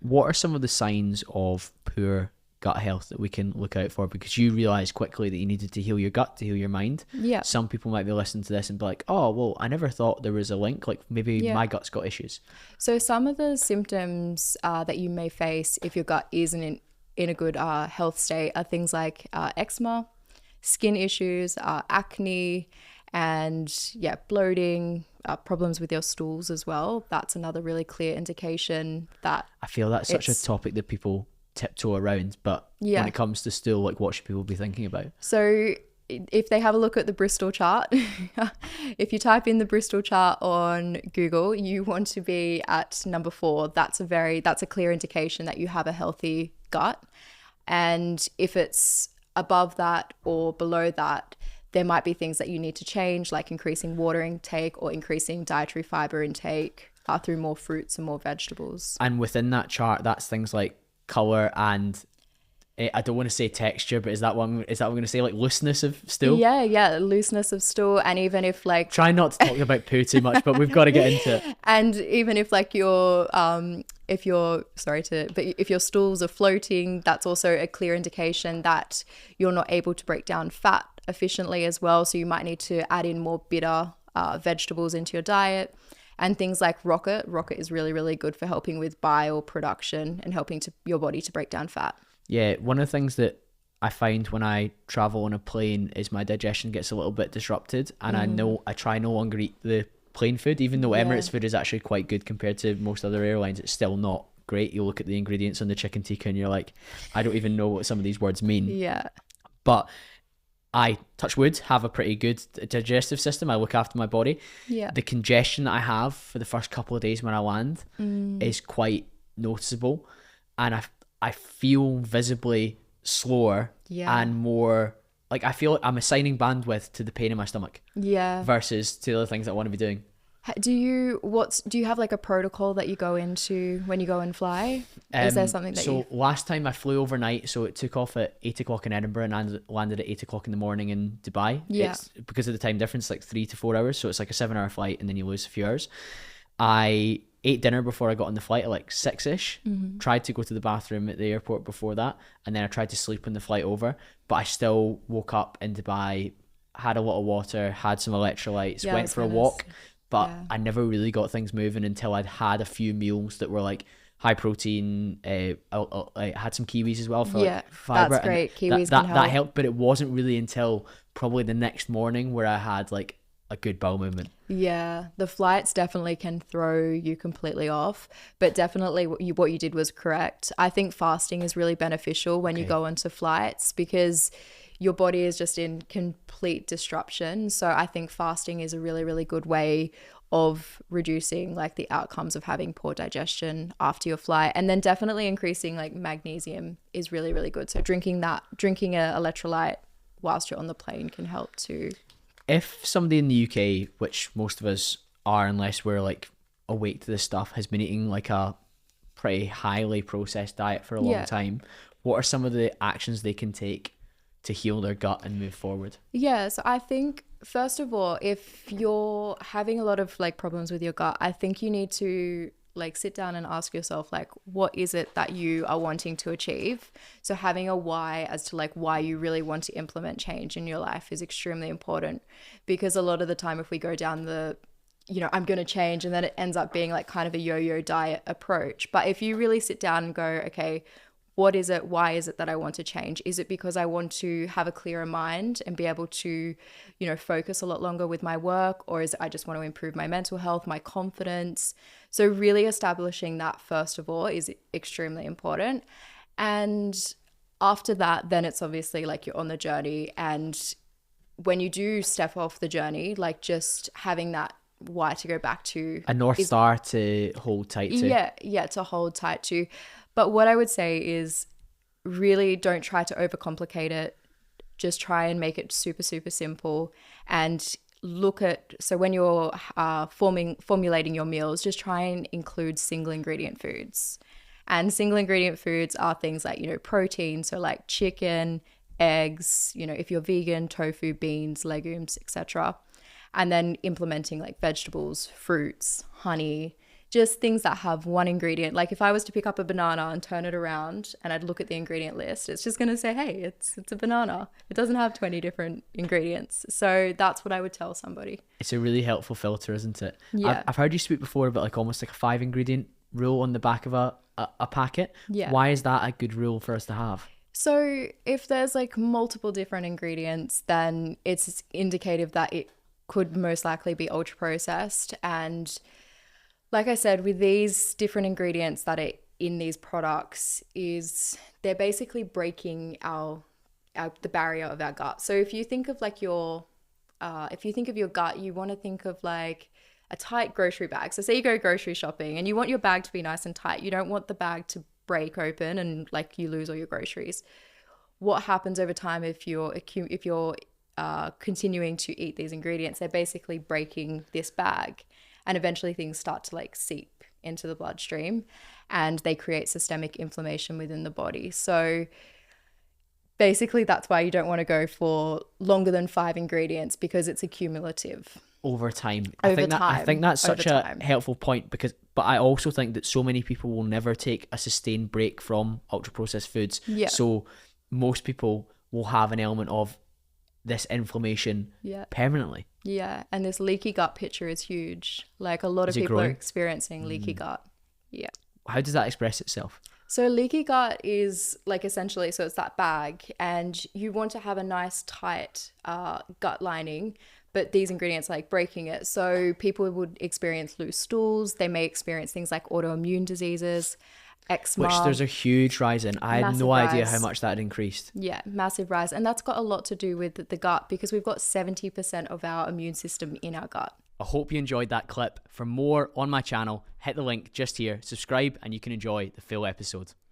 What are some of the signs of poor gut health that we can look out for? Because you realised quickly that you needed to heal your gut to heal your mind. Yeah. Some people might be listening to this and be like, oh, well, I never thought there was a link. Like maybe Yeah. my gut's got issues. So some of the symptoms that you may face if your gut isn't in a good health state are things like eczema, skin issues, acne, and bloating, problems with your stools as well. That's another really clear indication that I feel that's such a topic that people tiptoe around, but when it comes to stool, like what should people be thinking about? So if they have a look at the Bristol chart, if you type in the Bristol chart on Google, you want to be at number 4. That's a clear indication that you have a healthy gut. And if it's above that or below that, there might be things that you need to change, like increasing water intake or increasing dietary fiber intake through more fruits and more vegetables. And within that chart, that's things like colour and I don't want to say texture, but is that what I'm going to say? Like looseness of stool? Yeah, looseness of stool. And even if like... Try not to talk about poo too much, but we've got to get into it. And even if like if your stools are floating, that's also a clear indication that you're not able to break down fat efficiently as well. So you might need to add in more bitter vegetables into your diet. And things like rocket is really, really good for helping with bile production and helping your body to break down fat. Yeah, one of the things that I find when I travel on a plane is my digestion gets a little bit disrupted, and I try no longer eat the plane food, even though Emirates food is actually quite good compared to most other airlines. It's still not great. You look at the ingredients on the chicken tikka and you're like, I don't even know what some of these words mean. Yeah. But I, touch wood, have a pretty good digestive system. I look after my body. Yeah. The congestion that I have for the first couple of days when I land is quite noticeable, and I feel visibly slower and more like I feel like I'm assigning bandwidth to the pain in my stomach versus to the other things that I want to be doing. Do you have like a protocol that you go into when you go and fly? Is there something that last time I flew overnight, so it took off at 8 o'clock in Edinburgh and landed at 8 o'clock in the morning in Dubai. It's because of the time difference, like 3 to 4 hours, so it's like a 7-hour flight and then you lose a few hours. I ate dinner before I got on the flight at like 6ish. Tried to go to the bathroom at the airport before that, and then I tried to sleep on the flight over, but I still woke up in Dubai, had a lot of water, had some electrolytes, went for a walk, but I never really got things moving until I'd had a few meals that were like high protein. I had some kiwis as well for like fiber. That's great. Kiwis can help. That helped, but it wasn't really until probably the next morning where I had like a good bowel movement. Yeah, the flights definitely can throw you completely off, but definitely what you did was correct. I think fasting is really beneficial when you go into flights because your body is just in complete disruption. So I think fasting is a really, really good way of reducing like the outcomes of having poor digestion after your flight. And then definitely increasing like magnesium is really, really good. So drinking an electrolyte whilst you're on the plane can help too. If somebody in the UK, which most of us are unless we're like awake to this stuff, has been eating like a pretty highly processed diet for a long time, what are some of the actions they can take to heal their gut and move forward? Yeah, so I think first of all, if you're having a lot of like problems with your gut, I think you need to like sit down and ask yourself like, what is it that you are wanting to achieve? So having a why as to like why you really want to implement change in your life is extremely important, because a lot of the time if we go down the I'm going to change, and then it ends up being like kind of a yo-yo diet approach. But if you really sit down and go, okay, what is it? Why is it that I want to change? Is it because I want to have a clearer mind and be able to, focus a lot longer with my work? Or is it I just want to improve my mental health, my confidence? So really establishing that first of all is extremely important. And after that, then it's obviously like you're on the journey. And when you do step off the journey, like just having that why to go back to. A North Star to hold tight to. Yeah, to hold tight to. But what I would say is really don't try to overcomplicate it. Just try and make it super, super simple, and so when you're formulating your meals, just try and include single ingredient foods. And single ingredient foods are things like, protein, so like chicken, eggs, if you're vegan, tofu, beans, legumes, etc. And then implementing like vegetables, fruits, honey, just things that have one ingredient. Like if I was to pick up a banana and turn it around and I'd look at the ingredient list, it's just going to say, hey, it's a banana. It doesn't have 20 different ingredients. So that's what I would tell somebody. It's a really helpful filter, isn't it? Yeah. I've heard you speak before about like almost like a 5 ingredient rule on the back of a packet. Yeah. Why is that a good rule for us to have? So if there's like multiple different ingredients, then it's indicative that it could most likely be ultra processed. And like I said, with these different ingredients that are in these products, is they're basically breaking the barrier of our gut. So if you think of like if you think of your gut, you want to think of like a tight grocery bag. So say you go grocery shopping and you want your bag to be nice and tight. You don't want the bag to break open and like you lose all your groceries. What happens over time if you're continuing to eat these ingredients? They're basically breaking this bag, and eventually things start to like seep into the bloodstream and they create systemic inflammation within the body. So basically that's why you don't want to go for longer than 5 ingredients, because it's accumulative over time. I think that's such a helpful point, but I also think that so many people will never take a sustained break from ultra processed foods. Yeah. So most people will have an element of this inflammation permanently. Yeah, and this leaky gut picture is huge. Like a lot of people are experiencing leaky gut. Yeah. How does that express itself? So leaky gut is like essentially, so it's that bag, and you want to have a nice tight gut lining, but these ingredients are like breaking it. So people would experience loose stools. They may experience things like autoimmune diseases, eczema. Which there's a huge rise in. I had no idea how much that had increased. Yeah, massive rise. And that's got a lot to do with the gut, because we've got 70% of our immune system in our gut. I hope you enjoyed that clip. For more on my channel, hit the link just here, subscribe, and you can enjoy the full episode.